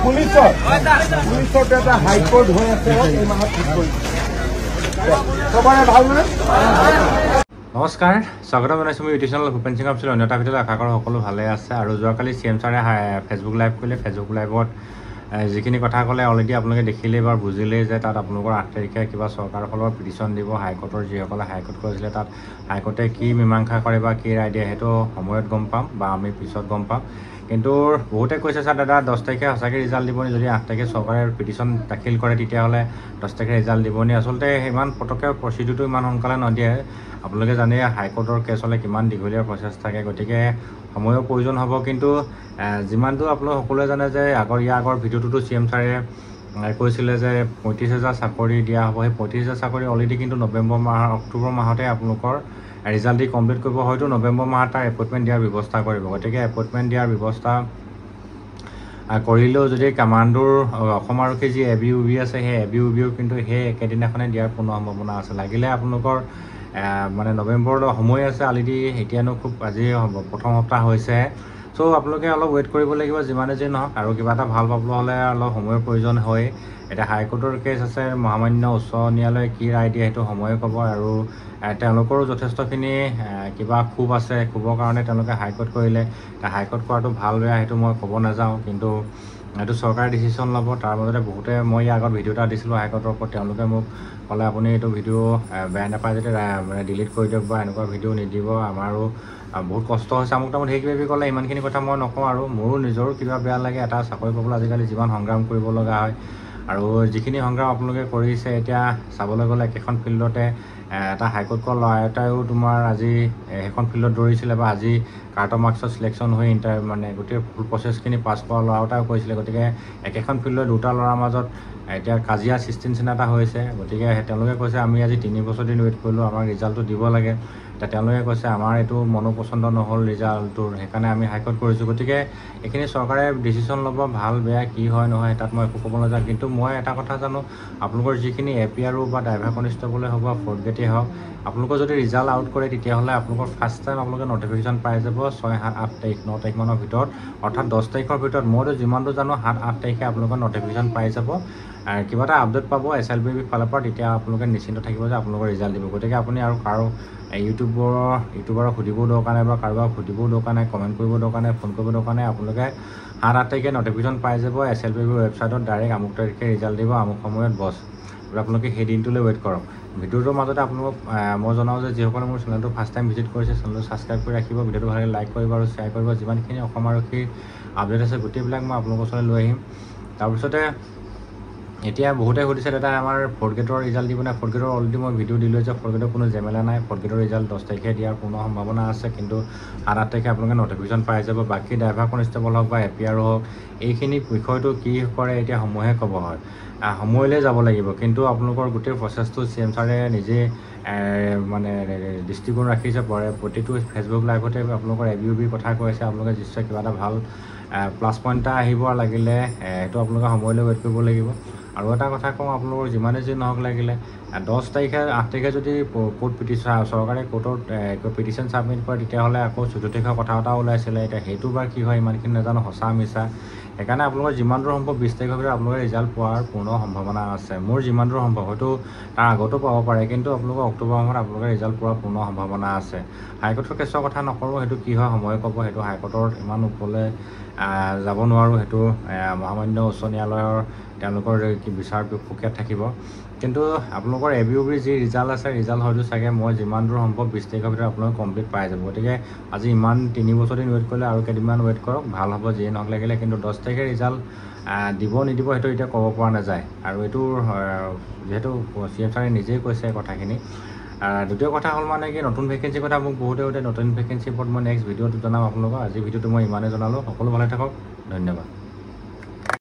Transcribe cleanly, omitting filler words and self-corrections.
পুলিচৰ এটা হাইকোৰ্ট হৈ আছে এই মাহত ঠিক কৰিছে সবৰে ভাল নে নমস্কাৰ স্বাগতম জনাইছোঁ মই YouTube channel Bhupen Singh official অন্যতাৰ ভিতৰত আশা কৰোঁ সকলো ভালে আছে আৰু যোৱাকালি CM ছাৰে ফেচবুক লাইভ কৰিলে ফেচবুক লাইভত যিখিনি কথা ক'লে অলৰেডি আপোনালোকে দেখিলেই বা বুজিলেই যে তাত আপোনালোকৰ 8 তাৰিখে কিবা চৰকাৰৰ ফালৰ পিটিশ্যন দিব হাইকোৰ্টৰ যিসকলে হাইকোৰ্ট কৰিছিলে তাত হাইকোৰ্টে কি মীমাংসা কৰে বা কি ৰায় দিয়ে সেইটো সময়ত গম পাম বা আমি পিছত গম পাম কিন্তু বহুতে কৈছে ছাৰ দাদা 10 তাৰিখে সঁচাকৈ ৰিজাল্ট দিবনি যদি 8 তাৰিখে চৰকাৰে পিটিশ্যন দাখিল কৰে তেতিয়াহ'লে 10 তাৰিখে ৰিজাল্ট দিবনি আচলতে ইমান পটককৈ প্ৰচিডিউৰটো ইমান সোনকালে নিদিয়ে আপোনালোকে জানে হাইকোৰ্টৰ কেছ হ'লে কিমান দীঘলীয়া প্ৰচেছ থাকে গতিকে সময়ৰ প্ৰয়োজন হ'ব কিন্তু যিমানটো আপোনালোক সকলোৱে জানে যে ইয়াৰ আগৰ ভিডিঅ'টোতো CM ছাৰে কৈছিলে যে 35,000 চাকৰি দিয়া হ'ব সেই 35,000 চাকৰি অলৰেডি কিন্তু অক্টোবৰ মাহতে আপোনালোকৰ ৰিজাল্ট দি কমপ্লিট কৰিব হয়তো নৱেম্বৰ মাহত তাৰ এপইণ্টমেণ্ট দিয়াৰ ব্যৱস্থা কৰিব গতিকে এপইণ্টমেণ্ট দিয়াৰ ব্যৱস্থা কৰিলেও যদি কামাণ্ডোৰ অসম আৰক্ষী যি ABUB আছে সেই ABUBও কিন্তু সেই একেদিনাখনে দিয়াৰ পূৰ্ণ সম্ভাৱনা আছে লাগিলে আপোনালোকৰ মানে নৱেম্বৰলৈ সময় আছে অলৰেডি এতিয়ানো খুব আজি প্ৰথম সপ্তাহ হৈছে চ' আপোনালোকে অলপ ৱেইট কৰিব লাগিব যিমানে যি নহওক আৰু কিবা এটা ভাল পাবলৈ হ'লে অলপ সময়ৰ প্ৰয়োজন হয় এটা হাইকোৰ্টৰ কেছ আছে মহামান্য উচ্চ ন্যায়ালয়ে কি ৰায় দিয়ে সেইটো সময়ে ক'ব আৰু তেওঁলোকৰো যথেষ্টখিনি কিবা ক্ষোভ আছে ক্ষোভৰ কাৰণে তেওঁলোকে হাইকোৰ্ট কৰিলে হাইকোৰ্ট কৰাটো ভাল বেয়া সেইটো মই ক'ব নাযাওঁ কিন্তু এইটো চৰকাৰে ডিচিশ্যন ল'ব তাৰ মাজতে বহুতে মই ইয়াৰ আগত ভিডিঅ' এটা দিছিলোঁ হাইকোৰ্টৰ ওপৰত তেওঁলোকে মোক ক'লে আপুনি এইটো ভিডিঅ' বেয়া নাপায় যদি মানে ডিলিট কৰি দিয়ক বা এনেকুৱা ভিডিঅ' নিদিব আমাৰো বহুত কষ্ট হৈছে আমুক তামুক সেই কিবা ক'লে ইমানখিনি কথা মই নকওঁ আৰু মোৰো নিজৰো কিবা বেয়া লাগে এটা চাকৰি পাবলৈ আজিকালি যিমান সংগ্ৰাম কৰিব লগা হয় আৰু যিখিনি সংগ্ৰাম আপোনালোকে কৰিছে এতিয়া চাবলৈ গ'লে একেখন ফিল্ডতে এটা হাইকোৰ্ট কৰা ল'ৰা এটাইও তোমাৰ আজি সেইখন ফিল্ডত দৌৰিছিলে বা আজি কাৰ্টৰ মাৰ্কছত চিলেকশ্যন হৈ মানে গোটেই ফুল প্ৰচেছখিনি পাছ কৰা ল'ৰা এটাও কৰিছিলে গতিকে একেখন ফিল্ডত দুটা ল'ৰাৰ মাজত এতিয়া কাজিয়া সৃষ্টি নিচিনা এটা হৈছে গতিকে তেওঁলোকে কৈছে আমি আজি 3 বছৰ দিন ৱেইট কৰিলোঁ আমাক ৰিজাল্টটো দিব লাগে এতিয়া তেওঁলোকে কৈছে আমাৰ এইটো মনোপচন্দ নহ'ল ৰিজাল্টটোৰ সেইকাৰণে আমি হাইকোৰ্ট কৰিছোঁ গতিকে এইখিনি চৰকাৰে ডিচিশ্যন ল'ব ভাল বেয়া কি হয় নহয় তাত মই একো ক'ব নাযাওঁ কিন্তু মই এটা কথা জানো আপোনালোকৰ যিখিনি APRO বা ড্ৰাইভাৰ কনষ্টেবলে হওক বা 4th গ্ৰেডেই হওক আপোনালোকৰ যদি ৰিজাল্ট আউট কৰে তেতিয়াহ'লে আপোনালোকৰ ফাৰ্ষ্ট টাইম আপোনালোকে নটিফিকেশ্যন পাই যাব 6, 7, 8 তাৰিখ 9 তাৰিখমানৰ ভিতৰত অৰ্থাৎ 10 তাৰিখৰ ভিতৰত মইতো যিমানটো জানো 7, 8 তাৰিখে আপোনালোকৰ নটিফিকেশ্যন পাই যাব কিবা এটা আপডেট পাব SLBB ফালৰ পৰা তেতিয়া আপোনালোকে নিশ্চিন্ত থাকিব যে আপোনালোকৰ ৰিজাল্ট দিব গতিকে আপুনি আৰু কাৰো ইউটিউবাৰক সুধিবও দৰকাৰ নাই বা কাৰোবাক সুধিবও দৰকাৰ নাই কমেণ্ট কৰিব দৰকাৰ নাই ফোন কৰিব দৰকাৰ নাই আপোনালোকে 7, 8 তাৰিখে নটিফিকেশ্যন পাই যাব SLBB ৱেবছাইটত ডাইৰেক্ট আমুক তাৰিখে ৰিজাল্ট দিব আমুক সময়ত বছ আপোনালোকে সেই দিনটোলৈ ৱেইট কৰক ভিডিঅ'টোৰ মাজতে আপোনালোকক মই জনাওঁ যে যিসকলে মোৰ চেনেলটো ফাৰ্ষ্ট টাইম ভিজিট কৰিছে চেনেলটো ছাবস্ক্ৰাইব কৰি ৰাখিব ভিডিঅ'টো ভালকৈ লাইক কৰিব আৰু শ্বেয়াৰ কৰিব যিমানখিনি অসম আৰক্ষীৰ আপডেট আছে গোটেইবিলাক মই আপোনালোকৰ ওচৰলৈ লৈ আহিম তাৰপিছতে এতিয়া বহুতে সুধিছে দাদা আমাৰ 4th গ্ৰেডৰ ৰিজাল্ট দিব নাই 4th গ্ৰেডৰ অলৰেডি মই ভিডিঅ' দিলোঁ যে 4th গ্ৰেডৰ কোনো জেমেলা নাই 4th গ্ৰেডৰ ৰিজাল্ট 10 তাৰিখে দিয়াৰ পূৰ্ণ সম্ভাৱনা আছে কিন্তু 7, 8 তাৰিখে আপোনালোকে নটিফিকেশ্যন পাই যাব বাকী ড্ৰাইভাৰ কনষ্টেবল হওক বা APRO হওক এইখিনি বিষয়টো কি কৰে এতিয়া সময়ে ক'ব হয় সময়লৈ যাব লাগিব কিন্তু আপোনালোকৰ গোটেই প্ৰচেছটো CM ছাৰে নিজে মানে দৃষ্টিকোণ ৰাখিছে প্ৰতিটো ফেচবুক লাইভতে আপোনালোকৰ ABUB কথা কৈছে আপোনালোকে নিশ্চয় কিবা এটা ভাল প্লাছ পইণ্ট এটা আহিব লাগিলে সেইটো আপোনালোকে সময়লৈ ৱেইট কৰিব লাগিব আৰু এটা কথা কওঁ আপোনালোকৰ যিমানে যি নহওক লাগিলে 10 তাৰিখে 8 তাৰিখে যদি কোৰ্ট চৰকাৰে কোৰ্টত পিটিশ্যন ছাবমিট কৰে তেতিয়াহ'লে আকৌ 14 তাৰিখৰ কথা এটা ওলাইছিলে এতিয়া সেইটো বা কি হয় ইমানখিনি নাজানো সঁচা মিছা সেইকাৰণে আপোনালোকৰ যিমান দূৰ সম্ভৱ 20 তাৰিখৰ ভিতৰত আপোনালোকে ৰিজাল্ট পোৱাৰ পূৰ্ণ সম্ভাৱনা আছে মোৰ যিমান দূৰ সম্ভৱ হয়তো তাৰ আগতো পাব পাৰে কিন্তু আপোনালোকৰ অক্টোবৰ মাহত আপোনালোকে ৰিজাল্ট পোৱাৰ পূৰ্ণ সম্ভাৱনা আছে হাইকোৰ্টৰ কেছৰ কথা নকৰোঁ সেইটো কি হয় সময় ক'ব সেইটো হাইকোৰ্টৰ ইমান ওপৰলৈ যাব নোৱাৰোঁ সেইটো মহামান্য উচ্চ ন্যায়ালয়ৰ তেওঁলোকৰ বিচাৰ প্ৰক্ৰিয়াত থাকিব কিন্তু আপোনালোকৰ ABUB যি ৰিজাল্ট আছে ৰিজাল্ট হয়তো চাগে মই যিমান দূৰ সম্ভৱ 20 তাৰিখৰ ভিতৰত আপোনালোকে কমপ্লিট পাই যাব গতিকে আজি ইমান 3 বছৰ দিন ৱেইট কৰিলে আৰু কেইদিনমান ৱেইট কৰক ভাল হ'ব যিয়ে নহওক লাগিলে কিন্তু 10 তাৰিখে ৰিজাল্ট দিব নিদিব সেইটো এতিয়া ক'ব পৰা নাযায় আৰু এইটো যিহেতু CM ছাৰে নিজেই কৈছে কথাখিনি দ্বিতীয় কথা হ'ল মানে কি নতুন ভেকেঞ্চিৰ কথা মোক বহুতে নতুন ভেকেঞ্চিৰ ওপৰত মই নেক্সট ভিডিঅ'টো জনাম আপোনালোকক আজি ভিডিঅ'টো মই ইমানেই জনালোঁ সকলো ভালে থাকক ধন্যবাদ